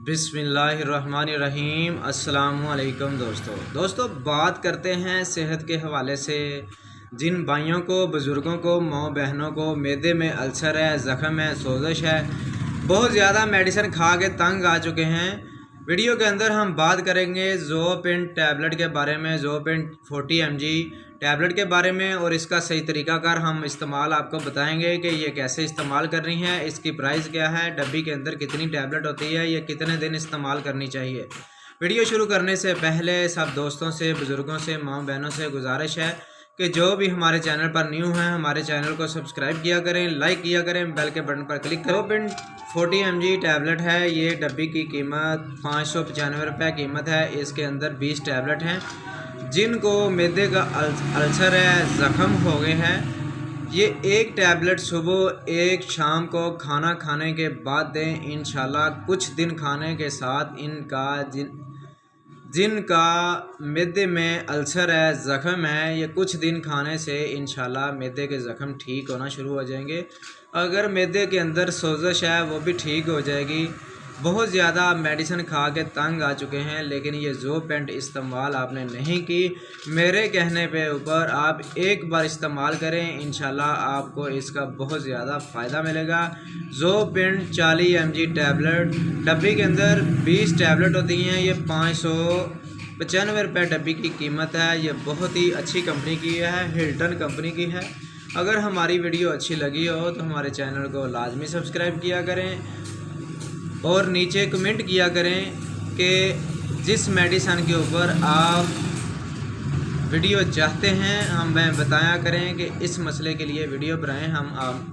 बिस्मिल्लाहिर्रहमानिर्रहीम। अस्सलामुअलैकुम दोस्तों बात करते हैं सेहत के हवाले से। जिन भाइयों को, बुज़ुर्गों को, माँ बहनों को मैदे में अल्सर है, ज़ख़म है, सोज़श है, बहुत ज़्यादा मेडिसिन खा के तंग आ चुके हैं। वीडियो के अंदर हम बात करेंगे ज़ोपिन टैबलेट के बारे में, ज़ोपिन 40 mg टैबलेट के बारे में, और इसका सही तरीक़ाकार हम इस्तेमाल आपको बताएंगे कि ये कैसे इस्तेमाल करनी है, इसकी प्राइस क्या है, डब्बी के अंदर कितनी टैबलेट होती है, ये कितने दिन इस्तेमाल करनी चाहिए। वीडियो शुरू करने से पहले सब दोस्तों से, बुज़ुर्गों से, माँ बहनों से गुजारिश है कि जो भी हमारे चैनल पर न्यू हैं हमारे चैनल को सब्सक्राइब किया करें, लाइक किया करें, बेल के बटन पर क्लिक करो। ज़ोपिन 40 mg टैबलेट है। ये डब्बी की कीमत 595 रुपये कीमत है। इसके अंदर 20 टैबलेट हैं। जिनको मैदे का अल्सर है, ज़ख़म हो गए हैं, ये एक टैबलेट सुबह एक शाम को खाना खाने के बाद दें। इंशाल्लाह कुछ दिन खाने के साथ इनका जिनका मैदे में अल्सर है, ज़ख़म है, ये कुछ दिन खाने से इंशाल्लाह मैदे के ज़ख़म ठीक होना शुरू हो जाएंगे। अगर मैदे के अंदर सोज़श है वो भी ठीक हो जाएगी। बहुत ज़्यादा मेडिसिन खा के तंग आ चुके हैं, लेकिन ये ज़ोपिन इस्तेमाल आपने नहीं की। मेरे कहने पे ऊपर आप एक बार इस्तेमाल करें, इंशाल्लाह आपको इसका बहुत ज़्यादा फ़ायदा मिलेगा। ज़ोपिन 40 mg टैबलेट, डब्बी के अंदर 20 टैबलेट होती हैं। ये 595 रुपये डब्बी की कीमत है। ये बहुत ही अच्छी कंपनी की है, हिल्टन कंपनी की है। अगर हमारी वीडियो अच्छी लगी हो तो हमारे चैनल को लाजमी सब्सक्राइब किया करें और नीचे कमेंट किया करें कि जिस मेडिसिन के ऊपर आप वीडियो चाहते हैं हमें बताया करें कि इस मसले के लिए वीडियो बनाएं। हम आप